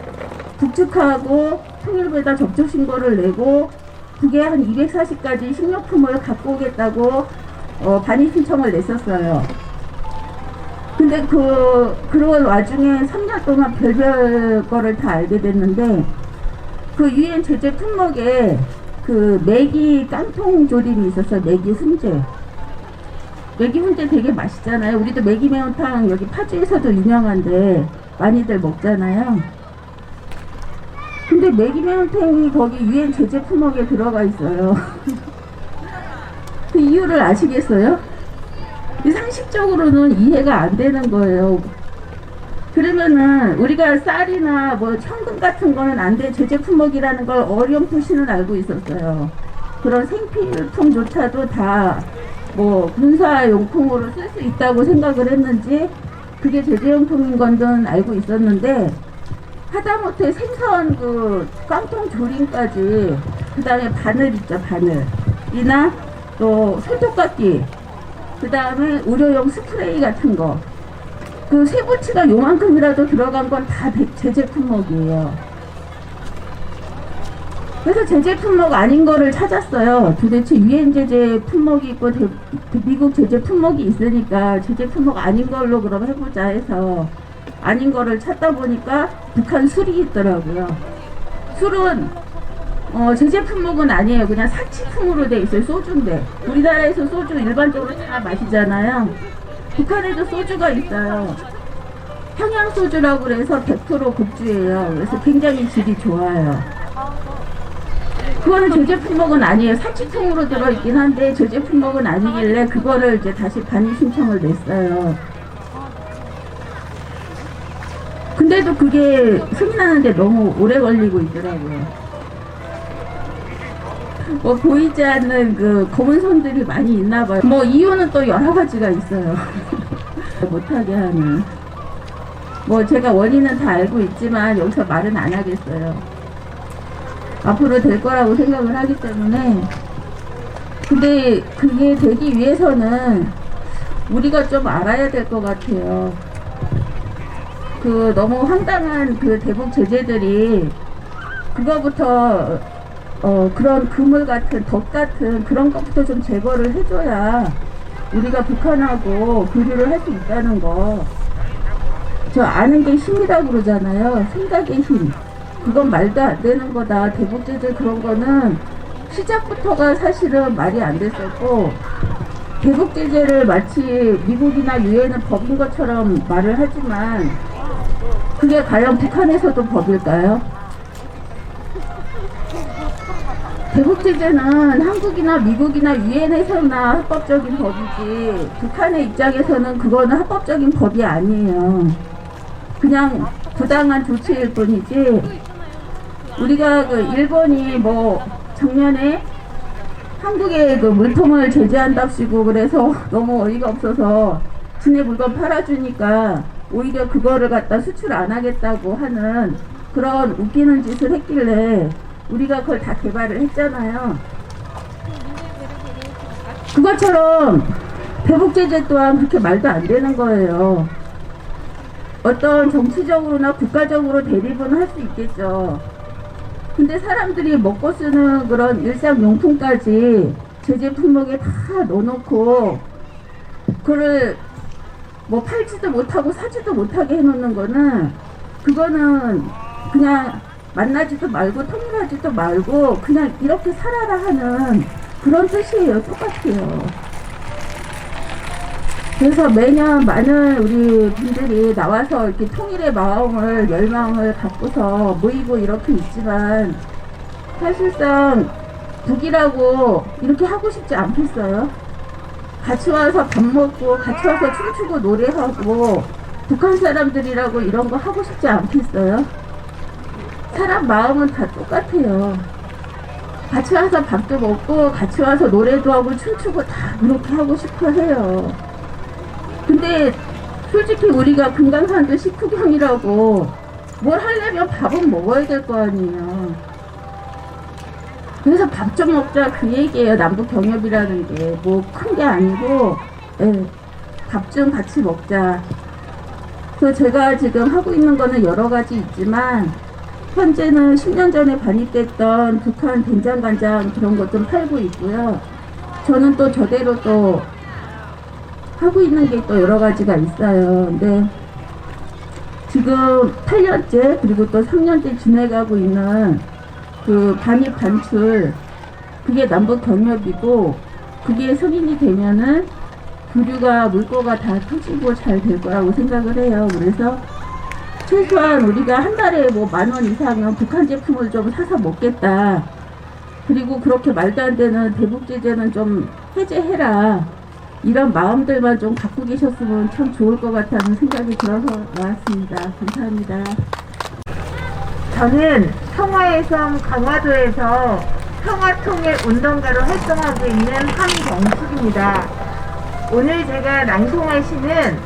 북측하고 통일부에다 접촉 신고를 내고 그게 한 240가지 식료품을 갖고 오겠다고 반입 신청을 냈었어요. 근데 그런 와중에 3년 동안 별별 거를 다 알게 됐는데, 그 유엔 제재 품목에 그 메기 깡통 조림이 있었어요. 메기 훈제. 메기 훈제 되게 맛있잖아요. 우리도 메기 매운탕 여기 파주에서도 유명한데 많이들 먹잖아요. 근데 메기 매운탕이 거기 유엔 제재 품목에 들어가 있어요. 그 이유를 아시겠어요? 상식적으로는 이해가 안 되는 거예요. 그러면은 우리가 쌀이나 뭐 현금 같은 거는 안 돼, 제재 품목이라는 걸 어렴풋이는 알고 있었어요. 그런 생필품조차도 다 뭐 군사용품으로 쓸 수 있다고 생각을 했는지 그게 제재용품인 건는 알고 있었는데, 하다못해 생선 그 깡통 조림까지, 그 다음에 바늘 있죠, 바늘이나 또 손톱깎이, 그 다음에 의료용 스프레이 같은 거, 그 세부치가 요만큼이라도 들어간 건 다 제재 품목이에요. 그래서 제재 품목 아닌 거를 찾았어요. 도대체 유엔 제재 품목이 있고 미국 제재 품목이 있으니까 제재 품목 아닌 걸로 그럼 해보자 해서 아닌 거를 찾다 보니까 북한 술이 있더라고요. 술은 제재 품목은 아니에요. 그냥 사치품으로 돼 있어요. 소주인데 우리나라에서 소주 일반적으로 다 마시잖아요. 북한에도 소주가 있어요. 평양소주라고 그래서 100% 국주예요. 그래서 굉장히 질이 좋아요. 그거는 제재 품목은 아니에요. 사치통으로 들어있긴 한데 제재 품목은 아니길래 그거를 이제 다시 반입 신청을 냈어요. 근데도 그게 승인하는데 너무 오래 걸리고 있더라고요. 뭐 보이지 않는 그 검은 손들이 많이 있나 봐요. 뭐 이유는 또 여러 가지가 있어요. 못하게 하는. 뭐 제가 원인은 다 알고 있지만 여기서 말은 안 하겠어요. 앞으로 될 거라고 생각을 하기 때문에. 근데 그게 되기 위해서는 우리가 좀 알아야 될 것 같아요. 그 너무 황당한 그 대북 제재들이 그거부터 그런 그물 같은 덫 같은 그런 것부터 좀 제거를 해줘야 우리가 북한하고 교류를 할 수 있다는 거. 저 아는 게 힘이라고 그러잖아요. 생각의 힘. 그건 말도 안 되는 거다. 대북 제재 그런 거는 시작부터가 사실은 말이 안 됐었고, 대북 제재를 마치 미국이나 유엔은 법인 것처럼 말을 하지만 그게 과연 북한에서도 법일까요? 대북 제재는 한국이나 미국이나 유엔에서나 합법적인 법이지 북한의 입장에서는 그거는 합법적인 법이 아니에요. 그냥 부당한 조치일 뿐이지. 우리가 그 일본이 뭐 작년에 한국에 그 물통을 제재한답시고 그래서 너무 어이가 없어서 지네 물건 팔아주니까 오히려 그거를 갖다 수출 안 하겠다고 하는 그런 웃기는 짓을 했길래 우리가 그걸 다 개발을 했잖아요. 그것처럼 대북제재 또한 그렇게 말도 안 되는 거예요. 어떤 정치적으로나 국가적으로 대립은 할 수 있겠죠. 근데 사람들이 먹고 쓰는 그런 일상용품까지 제재 품목에 다 넣어놓고 그걸 뭐 팔지도 못하고 사지도 못하게 해놓는 거는, 그거는 그냥 만나지도 말고 통일하지도 말고 그냥 이렇게 살아라 하는 그런 뜻이에요. 똑같아요. 그래서 매년 많은 우리 분들이 나와서 이렇게 통일의 마음을, 열망을 갖고서 모이고 이렇게 있지만, 사실상 북이라고 이렇게 하고 싶지 않겠어요? 같이 와서 밥 먹고 같이 와서 춤추고 노래하고 북한 사람들이라고 이런 거 하고 싶지 않겠어요? 사람 마음은 다 똑같아요. 같이 와서 밥도 먹고 같이 와서 노래도 하고 춤추고 다 그렇게 하고 싶어 해요. 근데 솔직히 우리가 금강산도 식후경이라고 뭘 하려면 밥은 먹어야 될 거 아니에요. 그래서 밥 좀 먹자 그 얘기예요. 남북 경협이라는 게 뭐 큰 게 아니고, 밥 좀 같이 먹자. 그래서 제가 지금 하고 있는 거는 여러 가지 있지만, 현재는 10년 전에 반입됐던 북한 된장간장 그런 것 좀 팔고 있고요. 저는 또 저대로 또 하고 있는 게 또 여러 가지가 있어요. 근데 지금 8년째 그리고 또 3년째 지내가고 있는 그 반입 반출, 그게 남북 경협이고, 그게 승인이 되면은 부류가 물꼬가 다 터지고 잘 될 거라고 생각을 해요. 그래서 최소한 우리가 한 달에 뭐 10,000원 이상은 북한 제품을 좀 사서 먹겠다. 그리고 그렇게 말도 안 되는 대북 제재는 좀 해제해라. 이런 마음들만 좀 갖고 계셨으면 참 좋을 것 같다는 생각이 들어서 나왔습니다. 감사합니다. 저는 평화의 섬 강화도에서 평화통일 운동가로 활동하고 있는 함경숙입니다. 오늘 제가 낭송할 시는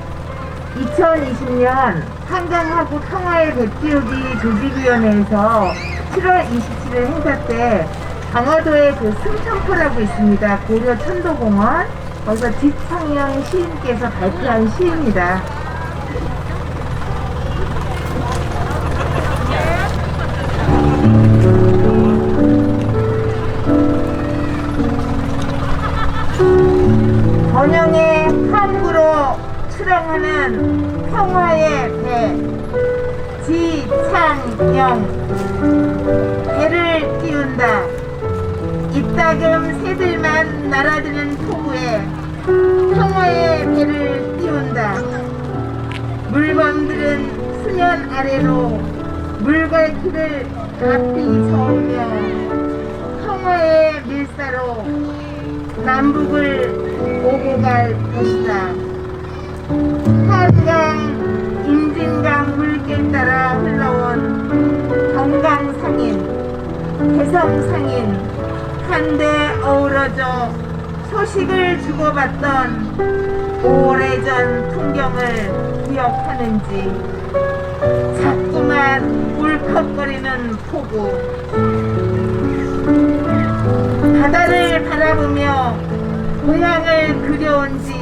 2020년 한강하고 평화의 백지우기 조직위원회에서 7월 27일 행사 때 강화도에 그 승천포라고 있습니다. 고려 천도공원, 거기서 지창영 시인께서 발표한 시입니다. 번영의 항구로 출항하는 평화의 배 지창영, 배를 띄운다. 이따금 새들만 날아드는 포구에 평화의 배를 띄운다. 물범들은 수면 아래로 물갈퀴를 앞이 저으며 평화의 밀사로 남북을 오고 갈 것이다. 한강 임진강 물길 따라 흘러온 경강상인, 개성상인 한데 어우러져 소식을 주고받던 오래전 풍경을 기억하는지 자꾸만 울컥거리는 폭우, 바다를 바라보며 고향을 그려온 지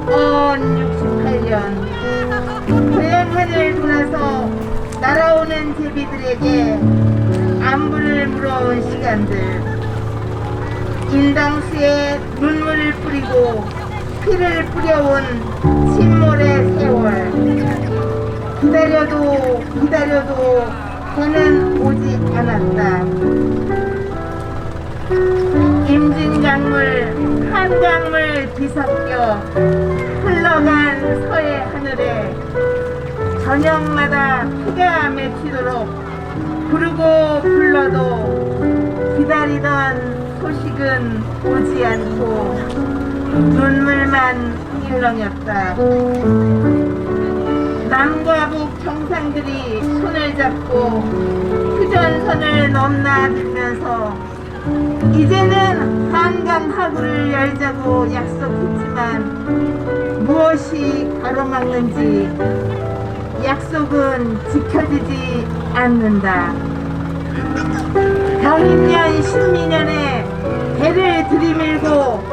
언 68년, 고향하늘 돌아서 날아오는 제비들에게 안부를 물어온 시간들, 인당수에 눈물을 뿌리고 피를 뿌려온 침몰의 세월, 기다려도 기다려도 그는 오지 않았다. 임진강물, 한강물 뒤섞여 흘러간 서해 하늘에 저녁마다 해가 맺히도록 부르고 불러도 기다리던 소식은 오지 않고 눈물만 일렁였다. 남과 북 정상들이 손을 잡고 휴전선을 넘나들면서 이제는 한강 하구를 열자고 약속했지만 무엇이 가로막는지 약속은 지켜지지 않는다. 병인년 12년에 배를 들이밀고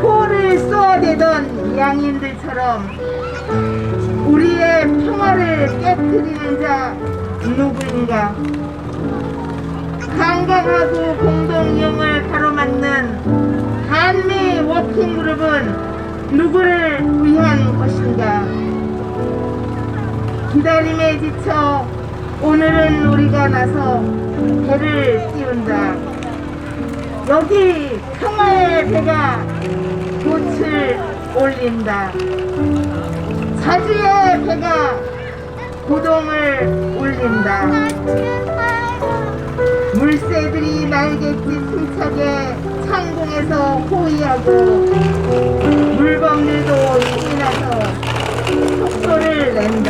포를 쏘아 소화되던 양인들처럼 우리의 평화를 깨뜨리는 자 누구인가? 강강하고 공동이용을 가로막는 한미 워킹그룹은 누구를 위한 것인가? 기다림에 지쳐 오늘은 우리가 나서 배를 띄운다. 여기 평화의 배가 돛을 올린다. 자주의 배가 고동을 올린다. 물새들이 날갯짓 힘차게 창공에서 호위하고 물범들도 힘이 나서 속소를 낸다.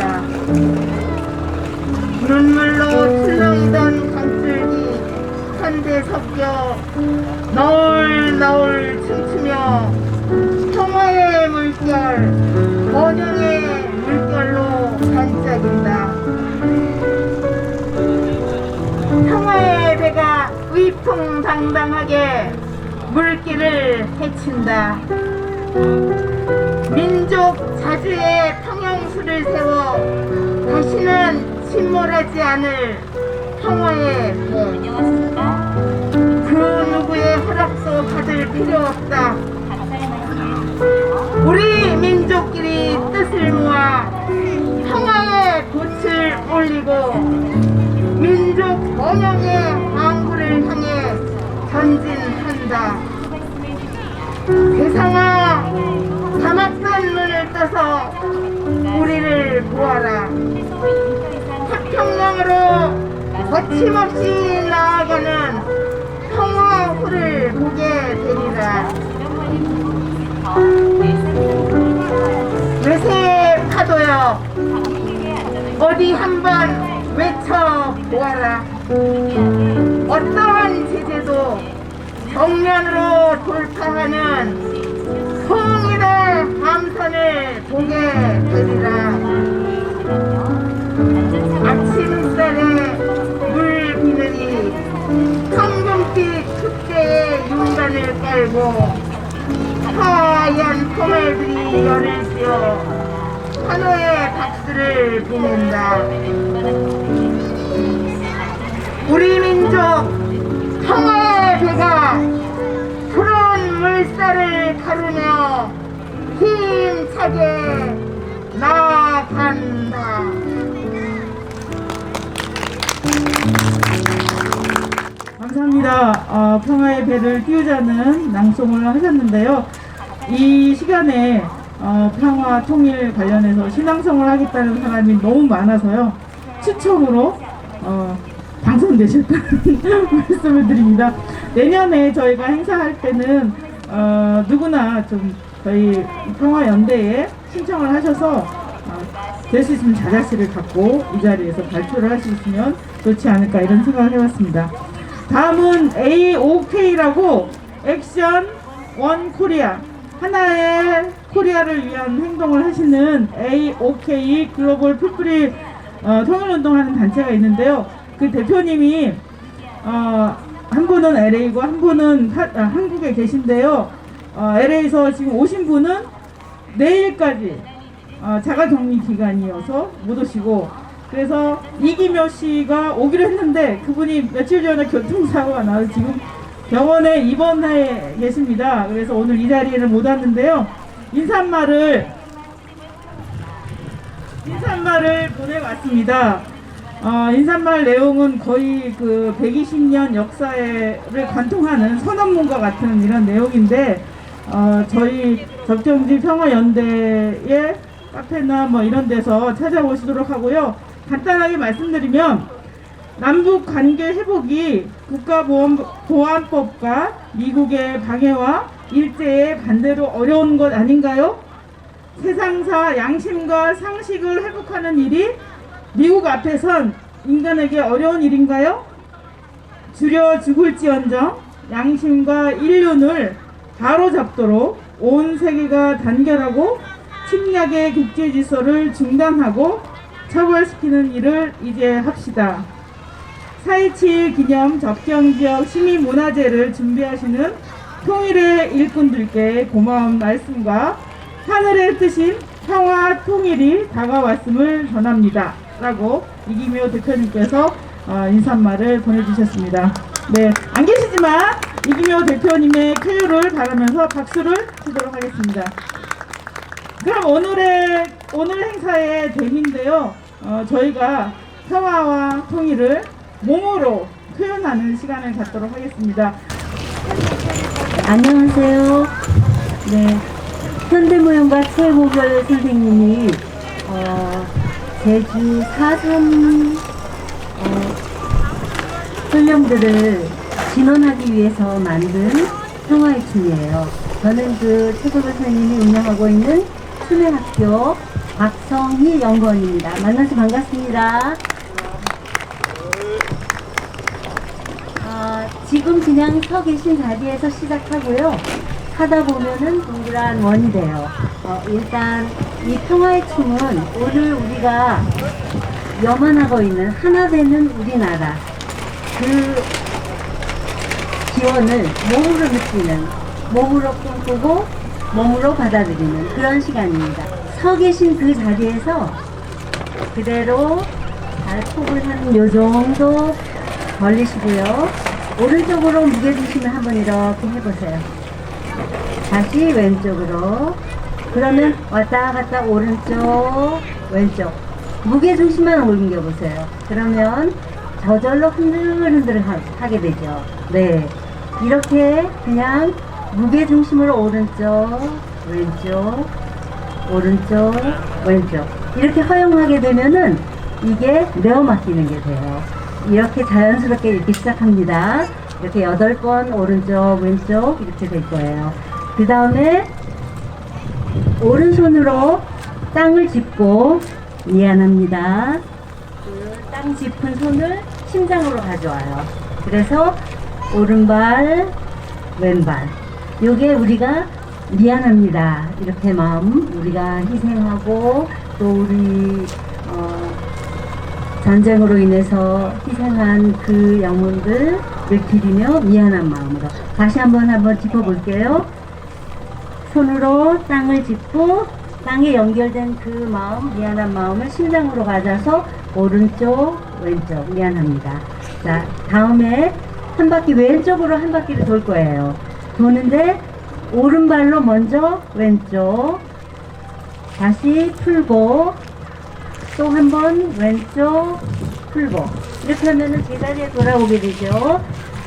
눈물로 출렁이던 강줄기 한데 섞여 너울너울 춤추며 평화의 물결, 번영의 물결로 반짝인다. 평화의 배가 위풍당당하게 물길을 헤친다. 민족 자주의 평영수를 세워 다시는 침몰하지 않을 평화의 배. 그 누구의 허락도 받을 필요 없다. 우리 민족끼리 뜻을 모아 평화의 돛을 올리고 민족 번영의 항구를 향해 전진한다. 세상아, 감았던 눈을 떠서 우리를 보아라. 태평양으로 거침없이 나아가는 평화호를 보게 되리라. 외세 파도여, 어디 한번 외쳐보아라. 어떠한 제재도 정면으로 돌파하는 통일의 함선을 보게 되리라. 아침 햇살에 물 비늘이 황금빛 축제의 윤관을 깔고 하얀 포말들이 열을 씌워 환호의 박수를 보낸다. 우리 민족 평화의 배가 푸른 물살을 가르며 힘차게 나아간다. 감사합니다. 평화의 배를 띄우자는 낭송을 하셨는데요. 이 시간에 평화 통일 관련해서 신앙송을 하겠다는 사람이 너무 많아서요. 추첨으로 당선되셨다는 말씀을 드립니다. 내년에 저희가 행사할 때는 누구나 좀 저희 평화연대에 신청을 하셔서 될 수 있으면 자자씨를 갖고 이 자리에서 발표를 할 수 있으면 좋지 않을까 이런 생각을 해봤습니다. 다음은 AOK라고 액션 원 코리아, 하나의 코리아를 위한 행동을 하시는 AOK 글로벌 풋프리 통일운동하는 단체가 있는데요. 그 대표님이 한 분은 LA고 한 분은 한국에 계신데요. LA에서 지금 오신 분은 내일까지 자가격리 기간이어서 못 오시고, 그래서 이기묘 씨가 오기로 했는데 그분이 며칠 전에 교통사고가 나서 지금 병원에 입원해 계십니다. 그래서 오늘 이 자리에는 못 왔는데요. 인사말을 보내왔습니다. 인사말 내용은 거의 그 120년 역사를 관통하는 선언문과 같은 이런 내용인데, 저희 적정지 평화연대의 카페나 뭐 이런 데서 찾아보시도록 하고요. 간단하게 말씀드리면, 남북 관계 회복이 국가보안법과 미국의 방해와 일제의 반대로 어려운 것 아닌가요? 세상사 양심과 상식을 회복하는 일이 미국 앞에선 인간에게 어려운 일인가요? 줄여 죽을지언정 양심과 인륜을 바로잡도록 온 세계가 단결하고 침략의 국제 질서를 중단하고 처벌시키는 일을 이제 합시다. 4.27 기념 접경지역 시민문화제를 준비하시는 통일의 일꾼들께 고마운 말씀과 하늘에 뜨신 평화 통일이 다가왔음을 전합니다. 라고 이기묘 대표님께서 인사말을 보내주셨습니다. 네, 안 계시지만 이기묘 대표님의 쾌유를 바라면서 박수를 치도록 하겠습니다. 그럼 오늘 행사의 대미인데요. 저희가 평화와 통일을 몸으로 표현하는 시간을 갖도록 하겠습니다. 안녕하세요. 네, 현대무용가 최고별 선생님이 제주 4.3 현령들을 진원하기 위해서 만든 평화의 춤이에요. 저는 그 최고별 선생님이 운영하고 있는 춤의 학교 박성희 연구원입니다. 만나서 반갑습니다. 지금 그냥 서 계신 자리에서 시작하고요. 하다 보면은 동그란 원이 돼요. 일단 이 평화의 춤은 오늘 우리가 염원하고 있는 하나 되는 우리나라 그 기원을 몸으로 느끼는, 몸으로 꿈꾸고 몸으로 받아들이는 그런 시간입니다. 서 계신 그 자리에서 그대로 발폭을 한 요 정도 벌리시고요. 오른쪽으로 무게중심을 한번 이렇게 해보세요. 다시 왼쪽으로. 그러면 왔다 갔다 오른쪽 왼쪽 무게중심만 옮겨보세요. 그러면 저절로 흔들흔들 하게 되죠. 네, 이렇게 그냥 무게중심으로 오른쪽 왼쪽 오른쪽 왼쪽 이렇게 허용하게 되면은 이게 내어 맡기는 게 돼요. 이렇게 자연스럽게 이렇게 시작합니다. 이렇게 8번 오른쪽 왼쪽 이렇게 될 거예요. 그 다음에 오른손으로 땅을 짚고, 미안합니다, 그 땅 짚은 손을 심장으로 가져와요. 그래서 오른발 왼발, 요게 우리가 미안합니다 이렇게 마음, 우리가 희생하고 또 우리 전쟁으로 인해서 희생한 그 영혼들을 기리며 미안한 마음으로 다시 한번 짚어볼게요. 손으로 땅을 짚고 땅에 연결된 그 마음, 미안한 마음을 심장으로 가져서 오른쪽 왼쪽 미안합니다. 자, 다음에 한 바퀴 왼쪽으로 한 바퀴를 돌 거예요. 도는데 오른발로 먼저 왼쪽 다시 풀고 또 한 번 왼쪽 풀고 이렇게 하면은 제자리에 돌아오게 되죠.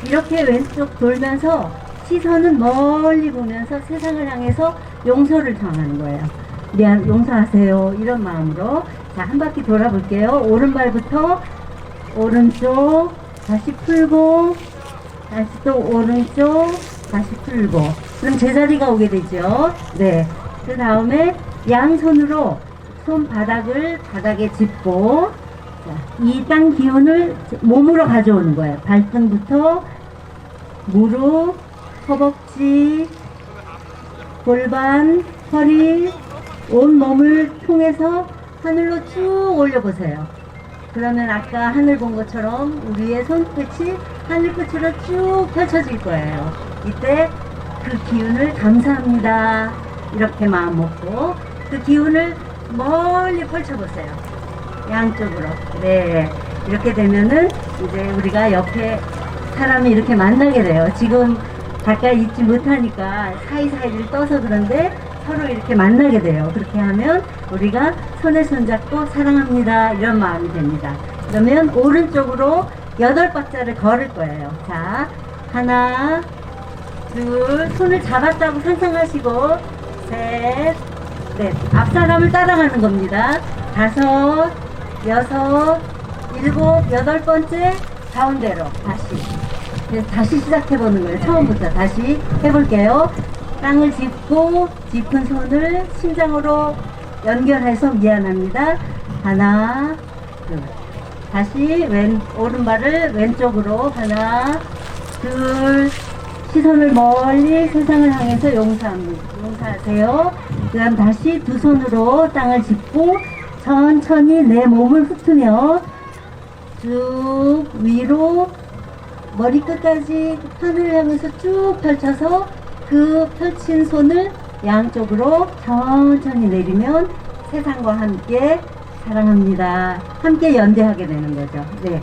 이렇게 왼쪽 돌면서 시선은 멀리 보면서 세상을 향해서 용서를 청하는 거예요. 미안, 용서하세요 이런 마음으로. 자, 한 바퀴 돌아볼게요. 오른발부터 오른쪽 다시 풀고 다시 또 오른쪽 다시 풀고, 그럼 제자리가 오게 되죠. 네, 그 다음에 양손으로 손바닥을 바닥에 짚고 이 땅 기운을 몸으로 가져오는 거예요. 발등부터 무릎, 허벅지, 골반, 허리, 온 몸을 통해서 하늘로 쭉 올려보세요. 그러면 아까 하늘 본 것처럼 우리의 손끝이 하늘 끝으로 쭉 펼쳐질 거예요. 이때 그 기운을 감사합니다 이렇게 마음 먹고 그 기운을 멀리 펼쳐보세요. 양쪽으로. 네, 이렇게 되면은 이제 우리가 옆에 사람이 이렇게 만나게 돼요. 지금 가까이 있지 못하니까 사이사이를 떠서 그런데 서로 이렇게 만나게 돼요. 그렇게 하면 우리가 손에 손잡고 사랑합니다 이런 마음이 됩니다. 그러면 오른쪽으로 8박자를 걸을 거예요. 자, 하나, 둘, 손을 잡았다고 상상하시고, 셋, 넷, 앞사람을 따라가는 겁니다. 5, 6, 7, 8번째 가운데로 다시 시작해보는 거예요. 처음부터 다시 해볼게요. 땅을 짚고 짚은 손을 심장으로 연결해서 미안합니다. 하나, 둘. 다시 오른발을 왼쪽으로 하나, 둘. 시선을 멀리 세상을 향해서 용서하세요. 그 다음 다시 두 손으로 땅을 짚고 천천히 내 몸을 훑으며 쭉 위로 머리끝까지 하늘을 향해서 쭉 펼쳐서 그 펼친 손을 양쪽으로 천천히 내리면 세상과 함께 사랑합니다. 함께 연대하게 되는 거죠. 네.